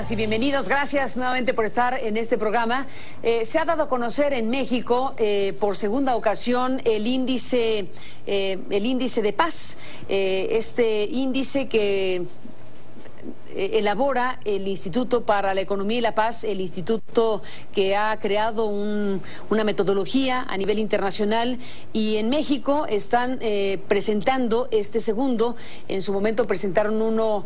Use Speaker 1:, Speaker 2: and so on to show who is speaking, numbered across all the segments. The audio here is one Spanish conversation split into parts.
Speaker 1: Bienvenidas y bienvenidos. Gracias nuevamente por estar en este programa. Se ha dado a conocer en México por segunda ocasión el índice de paz. Este índice que elabora el Instituto para la Economía y la Paz, el instituto que ha creado una metodología a nivel internacional, y en México están presentando este segundo. En su momento presentaron uno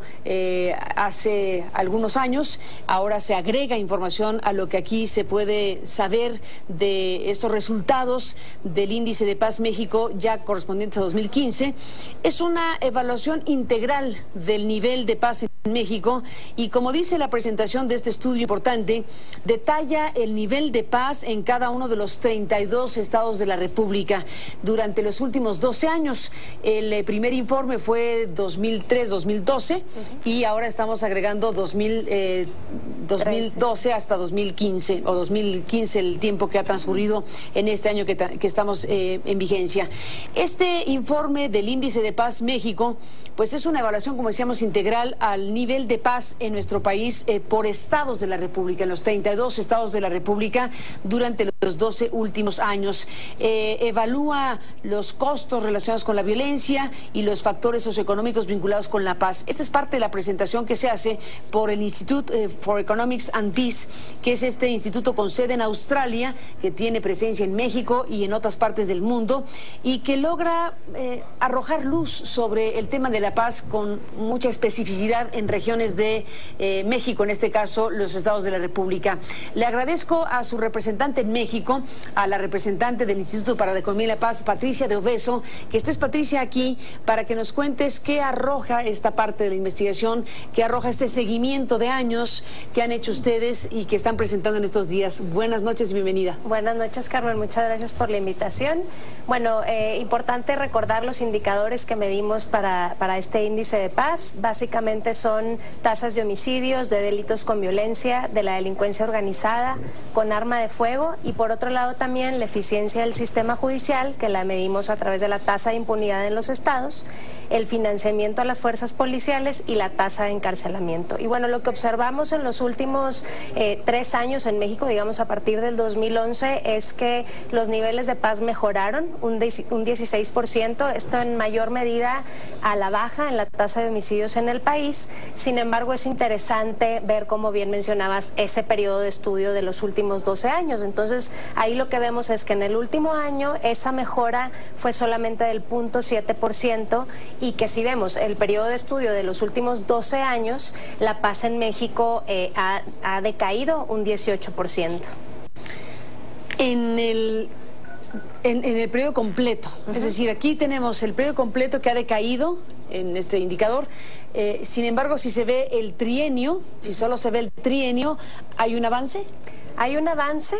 Speaker 1: hace algunos años. Ahora se agrega información a lo que aquí se puede saber de estos resultados del Índice de Paz México, ya correspondiente a 2015. Es una evaluación integral del nivel de paz en México, y como dice la presentación de este estudio importante, detalla el nivel de paz en cada uno de los 32 estados de la República durante los últimos 12 años. El primer informe fue 2003-2012 y ahora estamos agregando 2012 hasta 2015, o 2015, el tiempo que ha transcurrido en este año que estamos en vigencia. Este informe del Índice de Paz México, pues es una evaluación, como decíamos, integral al nivel de paz en nuestro país por estados de la República, en los 32 estados de la República durante los 12 últimos años. Evalúa los costos relacionados con la violencia y los factores socioeconómicos vinculados con la paz. Esta es parte de la presentación que se hace por el Institute for Economics and Peace, que es este instituto con sede en Australia, que tiene presencia en México y en otras partes del mundo, y que logra arrojar luz sobre el tema de la paz con mucha especificidad en regiones de México, en este caso los estados de la República. Le agradezco a su representante en México, a la representante del Instituto para la Economía y la Paz, Patricia de Oveso, que estés, Patricia, aquí para que nos cuentes qué arroja esta parte de la investigación, qué arroja este seguimiento de años que han hecho ustedes y que están presentando en estos días. Buenas noches y bienvenida.
Speaker 2: Buenas noches, Carmen, muchas gracias por la invitación. Bueno, importante recordar los indicadores que medimos para este índice de paz. Básicamente son tasas de homicidios, de delitos con violencia, de la delincuencia organizada, con arma de fuego, y por otro lado también la eficiencia del sistema judicial, que la medimos a través de la tasa de impunidad en los estados, el financiamiento a las fuerzas policiales y la tasa de encarcelamiento. Y bueno, lo que observamos en los últimos 3 años en México, digamos a partir del 2011, es que los niveles de paz mejoraron un 16%, esto en mayor medida a la baja en la tasa de homicidios en el país. Sin embargo, es interesante ver, como bien mencionabas, ese periodo de estudio de los últimos 12 años. Entonces, ahí lo que vemos es que en el último año esa mejora fue solamente del 0.7%, y que si vemos el periodo de estudio de los últimos 12 años, la paz en México ha decaído un 18%.
Speaker 1: En el periodo completo, es decir, aquí tenemos el periodo completo que ha decaído en este indicador. Sin embargo, si se ve el trienio, si solo se ve el trienio, ¿hay un avance?
Speaker 2: Hay un avance,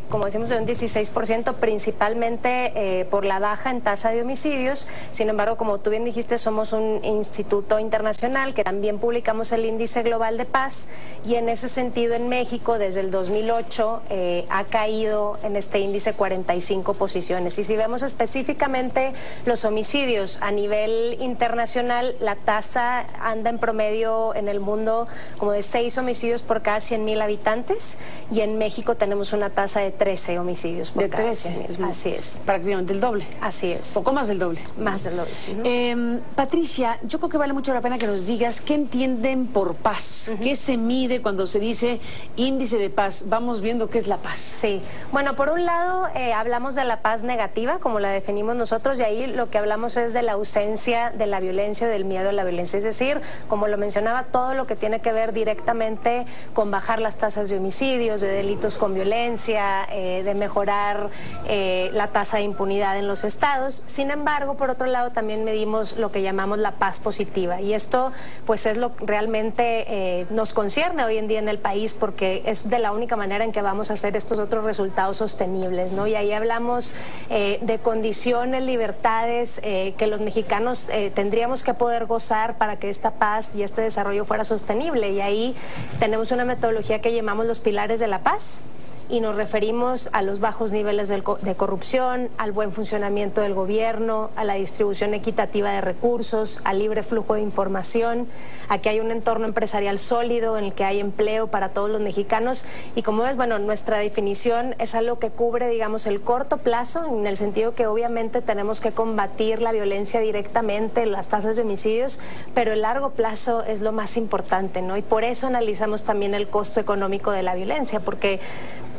Speaker 2: como decimos, de un 16%, principalmente por la baja en tasa de homicidios. Sin embargo, como tú bien dijiste, somos un instituto internacional que también publicamos el Índice Global de Paz, y en ese sentido en México desde el 2008 ha caído en este índice 45 posiciones. Y si vemos específicamente los homicidios a nivel internacional, la tasa anda en promedio en el mundo como de 6 homicidios por cada 100,000 habitantes. Y en México tenemos una tasa de 13 homicidios por cada 100,000. Así es.
Speaker 1: Prácticamente el doble.
Speaker 2: Así es.
Speaker 1: Poco más del doble.
Speaker 2: Más del doble.
Speaker 1: Patricia, yo creo que vale mucho la pena que nos digas qué entienden por paz. ¿Qué se mide cuando se dice índice de paz? Vamos viendo qué es la paz.
Speaker 2: Sí. Bueno, por un lado hablamos de la paz negativa, como la definimos nosotros, y ahí lo que hablamos es de la ausencia de la violencia, del miedo a la violencia. Es decir, como lo mencionaba, todo lo que tiene que ver directamente con bajar las tasas de homicidios, de delitos con violencia, de mejorar la tasa de impunidad en los estados. Sin embargo, por otro lado, también medimos lo que llamamos la paz positiva, y esto pues es lo que realmente nos concierne hoy en día en el país, porque es de la única manera en que vamos a hacer estos otros resultados sostenibles, ¿no? Y ahí hablamos de condiciones, libertades que los mexicanos tendríamos que poder gozar para que esta paz y este desarrollo fuera sostenible, y ahí tenemos una metodología que llamamos los pilares de la paz, y nos referimos a los bajos niveles de corrupción, al buen funcionamiento del gobierno, a la distribución equitativa de recursos, al libre flujo de información, a que hay un entorno empresarial sólido en el que hay empleo para todos los mexicanos. Y como ves, bueno, nuestra definición es algo que cubre, digamos, el corto plazo, en el sentido que obviamente tenemos que combatir la violencia directamente, las tasas de homicidios, pero el largo plazo es lo más importante, ¿no? Y por eso analizamos también el costo económico de la violencia, porque,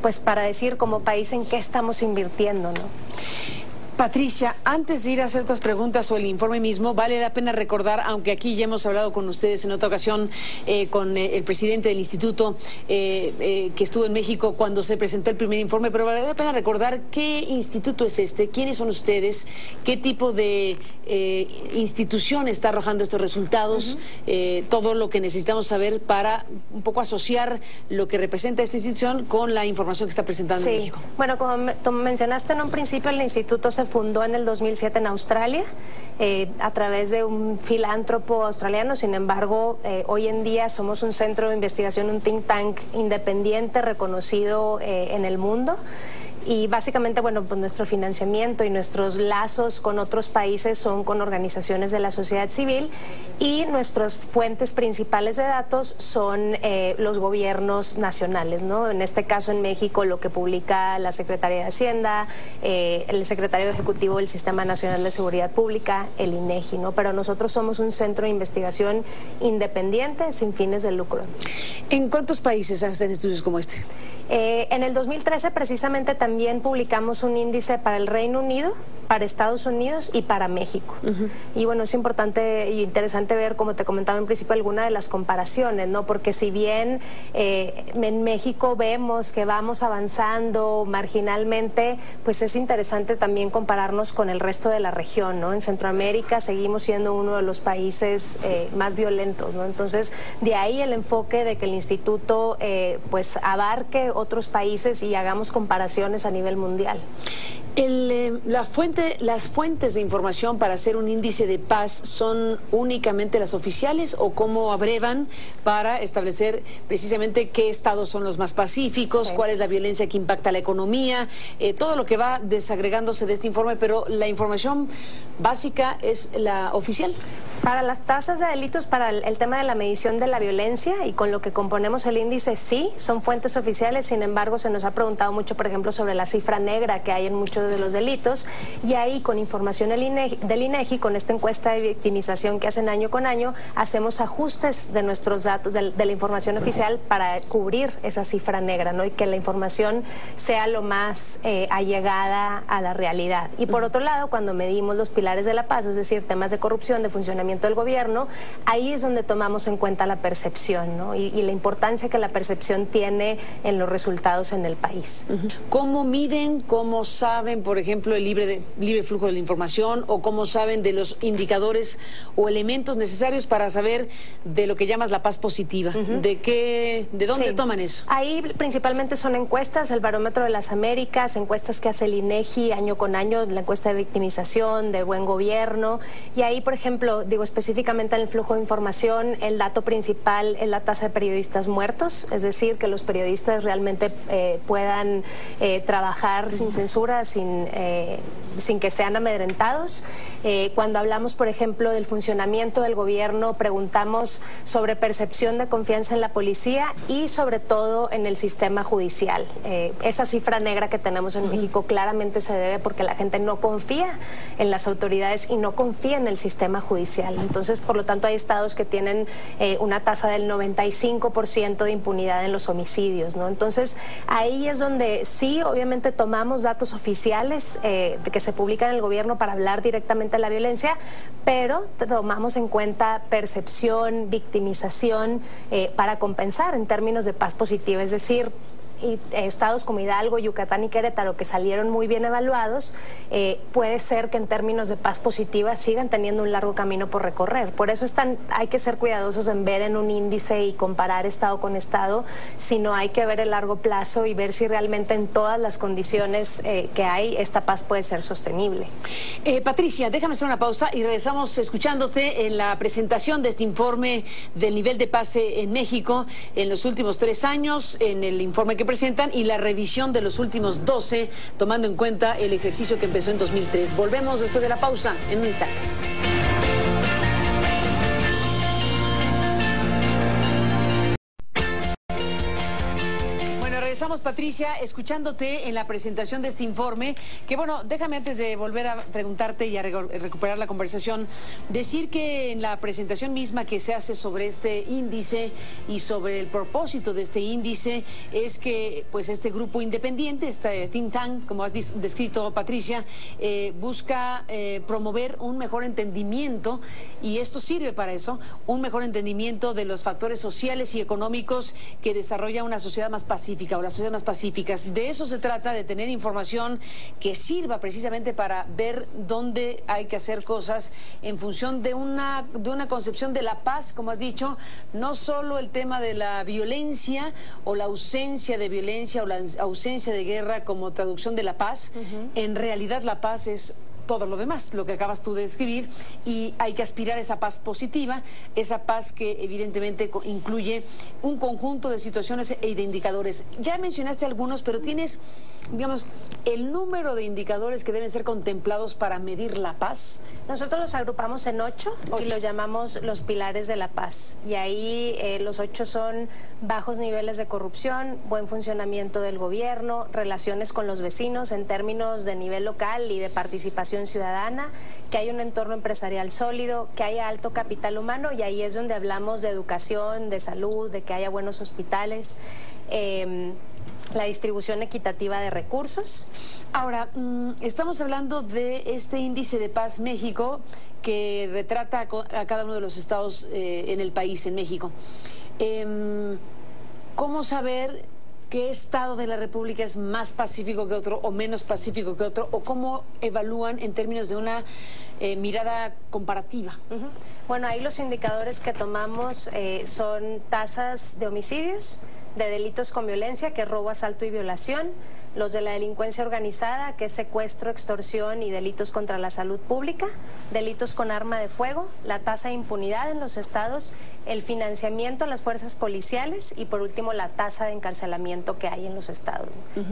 Speaker 2: pues, para decir como país en qué estamos invirtiendo, ¿no?
Speaker 1: Patricia, antes de ir a hacer otras preguntas o el informe mismo, vale la pena recordar, aunque aquí ya hemos hablado con ustedes en otra ocasión, con el presidente del instituto que estuvo en México cuando se presentó el primer informe, pero vale la pena recordar qué instituto es este, quiénes son ustedes, qué tipo de institución está arrojando estos resultados, todo lo que necesitamos saber para un poco asociar lo que representa esta institución con la información que está presentando en México.
Speaker 2: Bueno, como mencionaste en un principio, el instituto se fundó en el 2007 en Australia a través de un filántropo australiano. Sin embargo, hoy en día somos un centro de investigación, un think tank independiente reconocido en el mundo. Y básicamente, bueno, pues nuestro financiamiento y nuestros lazos con otros países son con organizaciones de la sociedad civil, y nuestras fuentes principales de datos son los gobiernos nacionales, ¿no? En este caso, en México, lo que publica la Secretaría de Hacienda, el secretario ejecutivo del Sistema Nacional de Seguridad Pública, el INEGI, ¿no? Pero nosotros somos un centro de investigación independiente, sin fines de lucro.
Speaker 1: ¿En cuántos países hacen estudios como este?
Speaker 2: En el 2013, precisamente, también publicamos un índice para el Reino Unido, para Estados Unidos y para México. Y bueno, es importante e interesante ver, como te comentaba en principio, alguna de las comparaciones, ¿no? Porque si bien en México vemos que vamos avanzando marginalmente, pues es interesante también compararnos con el resto de la región, ¿no? En Centroamérica seguimos siendo uno de los países más violentos, ¿no? Entonces, de ahí el enfoque de que el instituto pues abarque otros países y hagamos comparaciones a nivel mundial.
Speaker 1: ¿Las fuentes de información para hacer un índice de paz son únicamente las oficiales, o cómo abrevan para establecer precisamente qué estados son los más pacíficos, cuál es la violencia que impacta la economía, todo lo que va desagregándose de este informe, pero la información básica es la oficial?
Speaker 2: Para las tasas de delitos, para el tema de la medición de la violencia y con lo que componemos el índice, sí, son fuentes oficiales. Sin embargo, se nos ha preguntado mucho, por ejemplo, sobre la cifra negra que hay en muchos de los delitos, y ahí, con información del INEGI, con esta encuesta de victimización que hacen año con año, hacemos ajustes de nuestros datos, de la información oficial, para cubrir esa cifra negra, ¿no? Y que la información sea lo más allegada a la realidad. Y por otro lado, cuando medimos los pilares de la paz, es decir, temas de corrupción, de funcionamiento del gobierno, ahí es donde tomamos en cuenta la percepción, ¿no? Y la importancia que la percepción tiene en los resultados en el país.
Speaker 1: ¿Cómo miden, cómo saben, por ejemplo, el libre flujo de la información, o cómo saben de los indicadores o elementos necesarios para saber de lo que llamas la paz positiva? ¿De dónde toman eso?
Speaker 2: Ahí principalmente son encuestas, el Barómetro de las Américas, encuestas que hace el INEGI año con año, la encuesta de victimización, de buen gobierno, y ahí, por ejemplo, digo específicamente en el flujo de información, el dato principal es la tasa de periodistas muertos, es decir, que los periodistas realmente puedan trabajar sin censura, sin que sean amedrentados. Cuando hablamos, por ejemplo, del funcionamiento del gobierno, preguntamos sobre percepción de confianza en la policía y sobre todo en el sistema judicial. Esa cifra negra que tenemos en México claramente se debe porque la gente no confía en las autoridades y no confía en el sistema judicial. Entonces, por lo tanto, hay estados que tienen una tasa del 95% de impunidad en los homicidios, ¿no? Entonces, ahí es donde sí, obviamente, tomamos datos oficiales que se publican en el gobierno para hablar directamente de la violencia, pero tomamos en cuenta percepción, victimización, para compensar en términos de paz positiva, es decir, y estados como Hidalgo, Yucatán y Querétaro, que salieron muy bien evaluados, puede ser que en términos de paz positiva sigan teniendo un largo camino por recorrer. Por eso hay que ser cuidadosos en ver en un índice y comparar estado con estado, sino hay que ver el largo plazo y ver si realmente en todas las condiciones que hay, esta paz puede ser sostenible.
Speaker 1: Patricia, déjame hacer una pausa y regresamos escuchándote en la presentación de este informe del nivel de paz en México en los últimos 3 años, en el informe que representan y la revisión de los últimos 12, tomando en cuenta el ejercicio que empezó en 2003. Volvemos después de la pausa en un instante. Regresamos, Patricia, escuchándote en la presentación de este informe, que bueno, déjame antes de volver a preguntarte y a recuperar la conversación, decir que en la presentación misma que se hace sobre este índice y sobre el propósito de este índice es que pues este grupo independiente, este think tank, como has descrito, Patricia, busca promover un mejor entendimiento, y esto sirve para eso, un mejor entendimiento de los factores sociales y económicos que desarrolla una sociedad más pacífica, las sociedades más pacíficas. De eso se trata, de tener información que sirva precisamente para ver dónde hay que hacer cosas en función de una concepción de la paz, como has dicho, no solo el tema de la violencia o la ausencia de violencia o la ausencia de guerra como traducción de la paz. En realidad la paz es todo lo demás, lo que acabas tú de describir, y hay que aspirar a esa paz positiva, esa paz que evidentemente incluye un conjunto de situaciones y de indicadores. Ya mencionaste algunos, pero tienes, digamos, el número de indicadores que deben ser contemplados para medir la paz.
Speaker 2: Nosotros los agrupamos en 8 y los llamamos los pilares de la paz. Y ahí los 8 son bajos niveles de corrupción, buen funcionamiento del gobierno, relaciones con los vecinos en términos de nivel local y de participación ciudadana, que haya un entorno empresarial sólido, que haya alto capital humano, y ahí es donde hablamos de educación, de salud, de que haya buenos hospitales, la distribución equitativa de recursos.
Speaker 1: Ahora, estamos hablando de este índice de paz México que retrata a cada uno de los estados en el país, en México. ¿Cómo saber qué estado de la República es más pacífico que otro o menos pacífico que otro? ¿O cómo evalúan en términos de una mirada comparativa?
Speaker 2: Bueno, ahí los indicadores que tomamos son tasas de homicidios, de delitos con violencia, que es robo, asalto y violación, los de la delincuencia organizada, que es secuestro, extorsión y delitos contra la salud pública, delitos con arma de fuego, la tasa de impunidad en los estados, el financiamiento a las fuerzas policiales y por último la tasa de encarcelamiento que hay en los estados.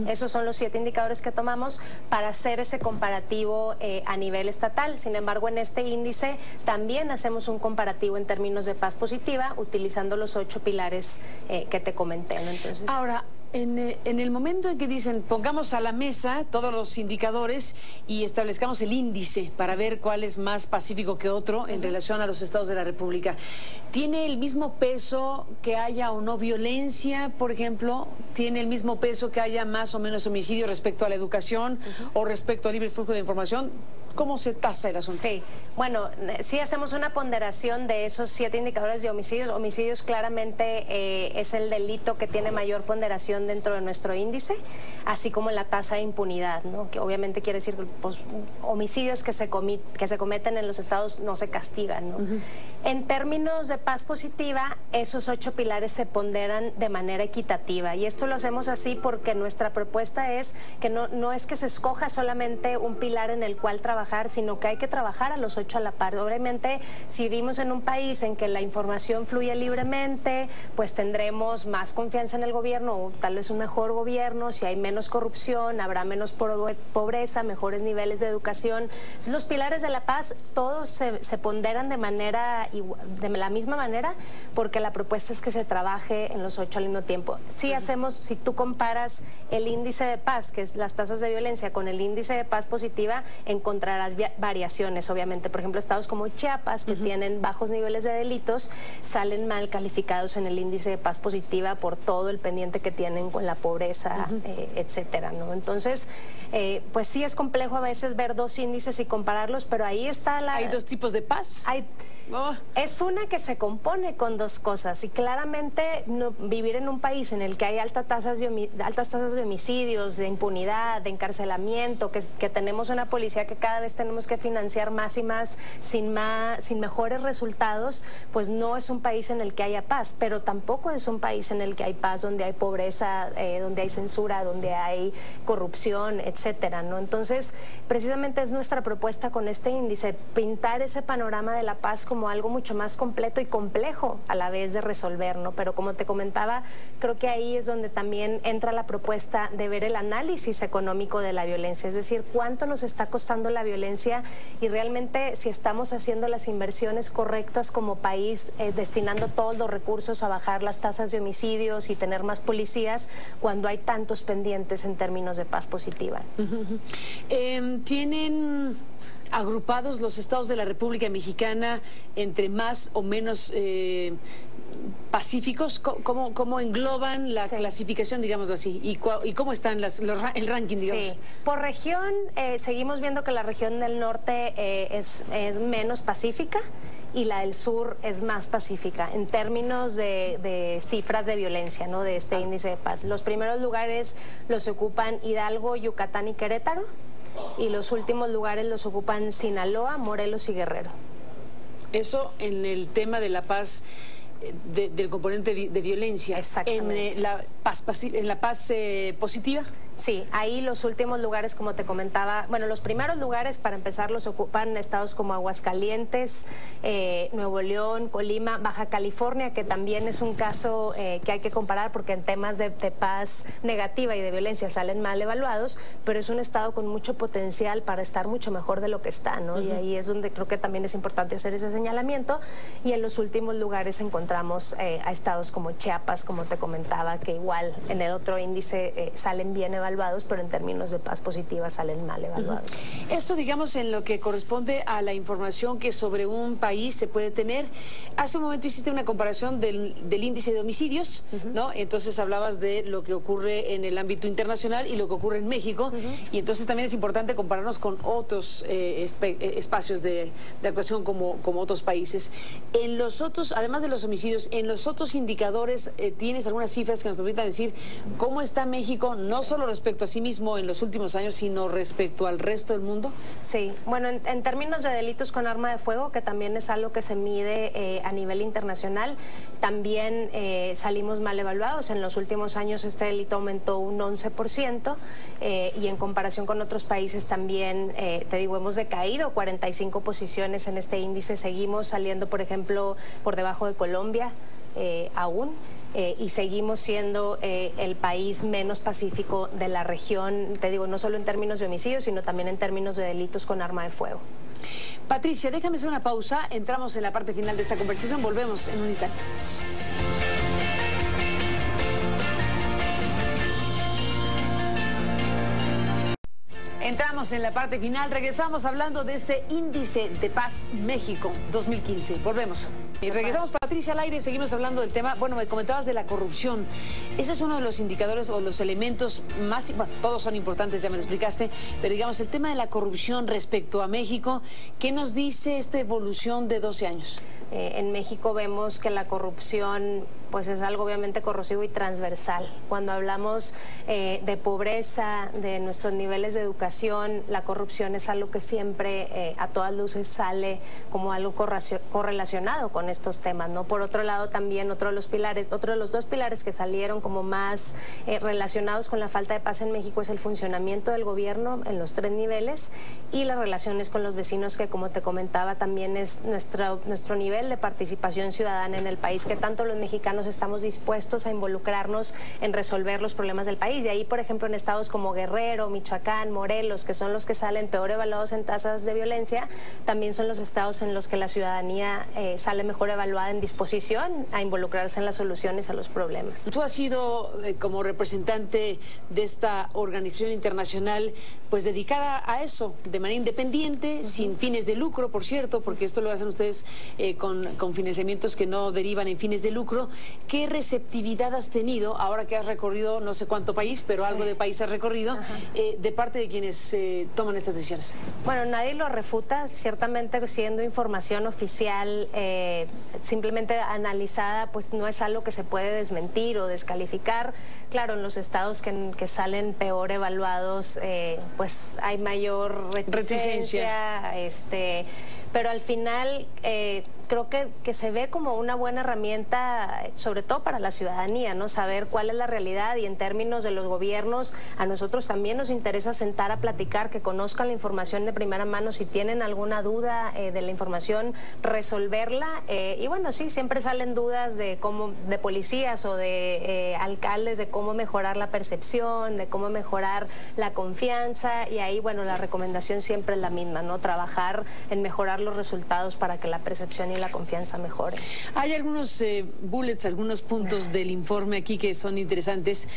Speaker 2: Esos son los 7 indicadores que tomamos para hacer ese comparativo a nivel estatal. Sin embargo, en este índice también hacemos un comparativo en términos de paz positiva utilizando los 8 pilares que te comenté, ¿no? Entonces,
Speaker 1: ahora, en el momento en que dicen pongamos a la mesa todos los indicadores y establezcamos el índice para ver cuál es más pacífico que otro en relación a los estados de la República, ¿tiene el mismo peso que haya o no violencia, por ejemplo? ¿Tiene el mismo peso que haya más o menos homicidio respecto a la educación o respecto al libre flujo de información? ¿Cómo se tasa el asunto?
Speaker 2: Sí, bueno, sí hacemos una ponderación de esos 7 indicadores de homicidios. Homicidios claramente es el delito que tiene mayor ponderación dentro de nuestro índice, así como la tasa de impunidad, ¿no? Que obviamente quiere decir que pues, homicidios que se cometen en los estados no se castigan, ¿no? En términos de paz positiva, esos 8 pilares se ponderan de manera equitativa, y esto lo hacemos así porque nuestra propuesta es que no es que se escoja solamente un pilar en el cual trabajar, sino que hay que trabajar a los 8 a la par. Obviamente, si vivimos en un país en que la información fluye libremente, pues tendremos más confianza en el gobierno o tal vez un mejor gobierno. Si hay menos corrupción, habrá menos pobreza, mejores niveles de educación. Entonces, los pilares de la paz todos se ponderan de la misma manera, porque la propuesta es que se trabaje en los 8 al mismo tiempo. Si tú comparas el índice de paz, que es las tasas de violencia, con el índice de paz positiva, encontrarás variaciones, obviamente. Por ejemplo, estados como Chiapas, que tienen bajos niveles de delitos, salen mal calificados en el índice de paz positiva por todo el pendiente que tienen con la pobreza, etcétera, ¿no? Entonces, pues sí es complejo a veces ver 2 índices y compararlos, pero ahí está
Speaker 1: ¿Hay 2 tipos de paz?
Speaker 2: Es una que se compone con 2 cosas, y claramente vivir en un país en el que hay altas tasas de homicidios, de impunidad, de encarcelamiento, que tenemos una policía que cada vez tenemos que financiar más y más sin mejores resultados, pues no es un país en el que haya paz, pero tampoco es un país en el que hay paz, donde hay pobreza, donde hay censura, donde hay corrupción, etcétera, ¿no? Entonces, precisamente es nuestra propuesta con este índice, pintar ese panorama de la paz como como algo mucho más completo y complejo a la vez de resolver, ¿no? Pero como te comentaba, creo que ahí es donde también entra la propuesta de ver el análisis económico de la violencia, es decir, cuánto nos está costando la violencia y realmente si estamos haciendo las inversiones correctas como país, destinando todos los recursos a bajar las tasas de homicidios y tener más policías cuando hay tantos pendientes en términos de paz positiva.
Speaker 1: ¿Tienen agrupados los estados de la República Mexicana entre más o menos pacíficos? ¿Cómo engloban la clasificación, digámoslo así? ¿Y cómo están el ranking, digamos?
Speaker 2: Sí. Por región, seguimos viendo que la región del norte es menos pacífica y la del sur es más pacífica en términos de cifras de violencia, ¿no? De este índice de paz. Los primeros lugares los ocupan Hidalgo, Yucatán y Querétaro, y los últimos lugares los ocupan Sinaloa, Morelos y Guerrero.
Speaker 1: Eso en el tema de la paz, del componente de violencia.
Speaker 2: Exactamente.
Speaker 1: ¿En la paz positiva?
Speaker 2: Sí, ahí los últimos lugares, como te comentaba, bueno, los primeros lugares para empezar los ocupan estados como Aguascalientes, Nuevo León, Colima, Baja California, que también es un caso que hay que comparar porque en temas de paz negativa y de violencia salen mal evaluados, pero es un estado con mucho potencial para estar mucho mejor de lo que está, ¿no? Y ahí es donde creo que también es importante hacer ese señalamiento. Y en los últimos lugares encontramos a estados como Chiapas, como te comentaba, que igual en el otro índice salen bien evaluados, pero en términos de paz positiva salen mal evaluados.
Speaker 1: Eso, digamos, en lo que corresponde a la información que sobre un país se puede tener. Hace un momento hiciste una comparación del índice de homicidios, ¿no? Entonces hablabas de lo que ocurre en el ámbito internacional y lo que ocurre en México, y entonces también es importante compararnos con otros espacios de actuación como otros países. En los otros, además de los homicidios, en los otros indicadores, ¿tienes algunas cifras que nos permitan decir cómo está México, no solo respecto a sí mismo en los últimos años, sino respecto al resto del mundo?
Speaker 2: Sí, bueno, en términos de delitos con arma de fuego, que también es algo que se mide a nivel internacional, también salimos mal evaluados. En los últimos años este delito aumentó un 11% y en comparación con otros países también, te digo, hemos decaído 45 posiciones en este índice. Seguimos saliendo, por ejemplo, por debajo de Colombia aún. Y seguimos siendo el país menos pacífico de la región, te digo, no solo en términos de homicidios, sino también en términos de delitos con arma de fuego.
Speaker 1: Patricia, déjame hacer una pausa, entramos en la parte final de esta conversación, volvemos en un instante. Entramos en la parte final, regresamos hablando de este índice de paz México 2015. Volvemos. Y regresamos, Patricia, al aire, seguimos hablando del tema. Bueno, me comentabas de la corrupción. Ese es uno de los indicadores o los elementos más, bueno, todos son importantes, ya me lo explicaste, pero digamos, el tema de la corrupción respecto a México, ¿qué nos dice esta evolución de 12 años?
Speaker 2: En México vemos que la corrupción pues es algo obviamente corrosivo y transversal. Cuando hablamos de pobreza, de nuestros niveles de educación, la corrupción es algo que siempre a todas luces sale como algo correlacionado con estos temas, ¿no? Por otro lado también otro de los dos pilares que salieron como más relacionados con la falta de paz en México es el funcionamiento del gobierno en los 3 niveles y las relaciones con los vecinos, que como te comentaba también es nuestro nivel de participación ciudadana en el país, que tanto los mexicanos estamos dispuestos a involucrarnos en resolver los problemas del país. Y ahí, por ejemplo, en estados como Guerrero, Michoacán, Morelos, que son los que salen peor evaluados en tasas de violencia, también son los estados en los que la ciudadanía sale mejor evaluada en disposición a involucrarse en las soluciones a los problemas.
Speaker 1: Tú has sido como representante de esta organización internacional, pues dedicada a eso, de manera independiente, sin fines de lucro, por cierto, porque esto lo hacen ustedes con financiamientos que no derivan en fines de lucro. ¿Qué receptividad has tenido ahora que has recorrido no sé cuánto país, pero algo de país has recorrido, de parte de quienes toman estas decisiones?
Speaker 2: Bueno, nadie lo refuta, ciertamente siendo información oficial, simplemente analizada, pues no es algo que se puede desmentir o descalificar. Claro, en los estados que salen peor evaluados, pues hay mayor reticencia. Pero al final creo que se ve como una buena herramienta, sobre todo para la ciudadanía, ¿no? Saber cuál es la realidad, y en términos de los gobiernos, a nosotros también nos interesa sentar a platicar, que conozcan la información de primera mano, si tienen alguna duda de la información, resolverla. Y bueno, sí, siempre salen dudas de policías o de alcaldes, de cómo mejorar la percepción, de cómo mejorar la confianza, y ahí, bueno, la recomendación siempre es la misma, ¿no? Trabajar en mejorar los resultados para que la percepción y la confianza mejoren.
Speaker 1: Hay algunos bullets, algunos puntos del informe aquí que son interesantes.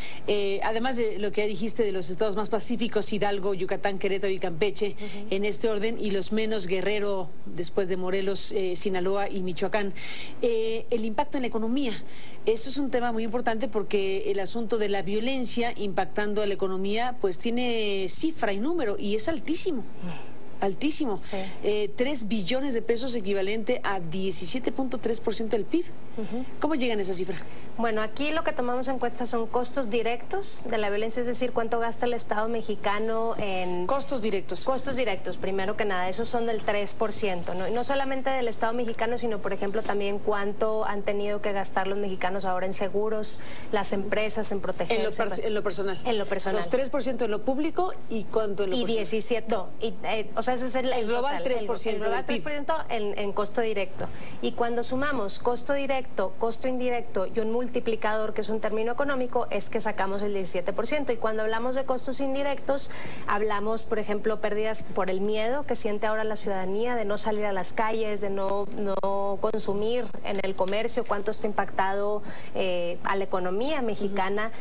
Speaker 1: Además de lo que ya dijiste de los estados más pacíficos, Hidalgo, Yucatán, Querétaro y Campeche, en este orden, y los menos, Guerrero, después de Morelos, Sinaloa y Michoacán. El impacto en la economía. Eso es un tema muy importante porque el asunto de la violencia impactando a la economía pues tiene cifra y número, y es altísimo. Altísimo.
Speaker 2: Sí.
Speaker 1: 3 billones de pesos, equivalente a 17.3% del PIB. ¿Cómo llegan a esa cifra?
Speaker 2: Bueno, aquí lo que tomamos en cuenta son costos directos de la violencia, es decir, cuánto gasta el Estado mexicano en...
Speaker 1: Costos directos.
Speaker 2: Costos directos, primero que nada, esos son del 3%, ¿no? Y no solamente del Estado mexicano, sino, por ejemplo, también cuánto han tenido que gastar los mexicanos ahora en seguros, las empresas en protegerse.
Speaker 1: En lo personal.
Speaker 2: En lo personal.
Speaker 1: Entonces, 3% en lo público, ¿y cuánto en lo personal?
Speaker 2: 17, no, o sea, ese es el
Speaker 1: global,
Speaker 2: total,
Speaker 1: 3%.
Speaker 2: El global 3% en costo directo. Y cuando sumamos costo directo, costo indirecto y un multiplicador, que es un término económico, es que sacamos el 17%. Y cuando hablamos de costos indirectos, hablamos, por ejemplo, pérdidas por el miedo que siente ahora la ciudadanía de no salir a las calles, de no consumir en el comercio, cuánto esto ha impactado a la economía mexicana.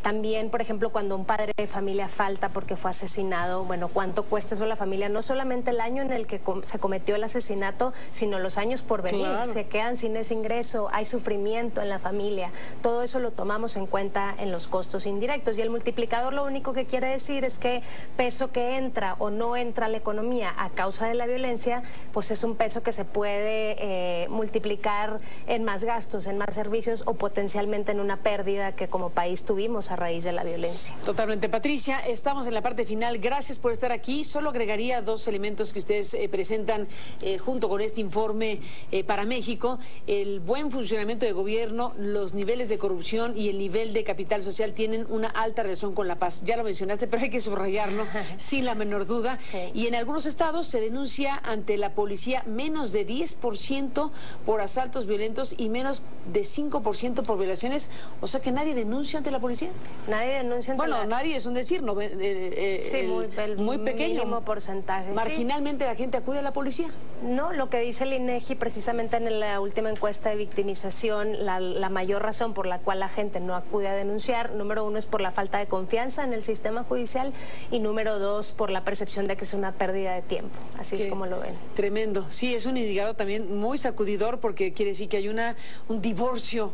Speaker 2: También, por ejemplo, cuando un padre de familia falta porque fue asesinado, bueno, cuánto cuesta eso a la familia, no solamente el año en el que se cometió el asesinato, sino los años por venir. Claro. Se quedan sin ese ingreso, hay sufrimiento en la familia. Todo eso lo tomamos en cuenta en los costos indirectos. Y el multiplicador lo único que quiere decir es que peso que entra o no entra a la economía a causa de la violencia, pues es un peso que se puede multiplicar en más gastos, en más servicios, o potencialmente en una pérdida que como país tuvimos a raíz de la violencia.
Speaker 1: Totalmente. Patricia, estamos en la parte final. Gracias por estar aquí. Solo agregaría 2 elementos que ustedes presentan junto con este informe para México: el buen funcionamiento de gobierno, los niveles de corrupción y el nivel de capital social tienen una alta relación con la paz. Ya lo mencionaste, pero hay que subrayarlo sin la menor duda.
Speaker 2: Sí.
Speaker 1: Y en algunos estados se denuncia ante la policía menos de 10% por asaltos violentos y menos de 5% por violaciones. O sea que nadie denuncia ante la policía.
Speaker 2: Nadie denuncia ante
Speaker 1: nadie es un decir, no,
Speaker 2: sí,
Speaker 1: muy pequeño.
Speaker 2: Mínimo porcentaje.
Speaker 1: Marginalmente la gente acude a la policía.
Speaker 2: No, lo que dice el INEGI precisamente en la última encuesta de victimización, la mayor razón por la cual la gente no acude a denunciar, número 1, es por la falta de confianza en el sistema judicial, y número 2, por la percepción de que es una pérdida de tiempo. Así es como lo ven.
Speaker 1: Tremendo. Sí, es un indicador también muy sacudidor, porque quiere decir que hay un divorcio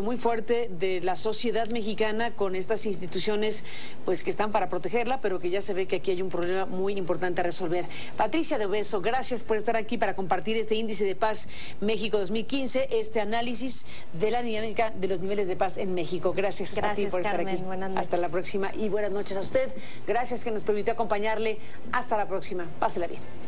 Speaker 1: muy fuerte de la sociedad mexicana con estas instituciones pues que están para protegerla, pero que ya se ve que aquí hay un problema muy importante a resolver. Patricia de Obeso, gracias por estar aquí para compartir este índice de paz México 2015, este análisis de la dinámica de los niveles de paz en México. Gracias a ti por estar aquí. Hasta la próxima y buenas noches a usted. Gracias que nos permitió acompañarle. Hasta la próxima. Pásela bien.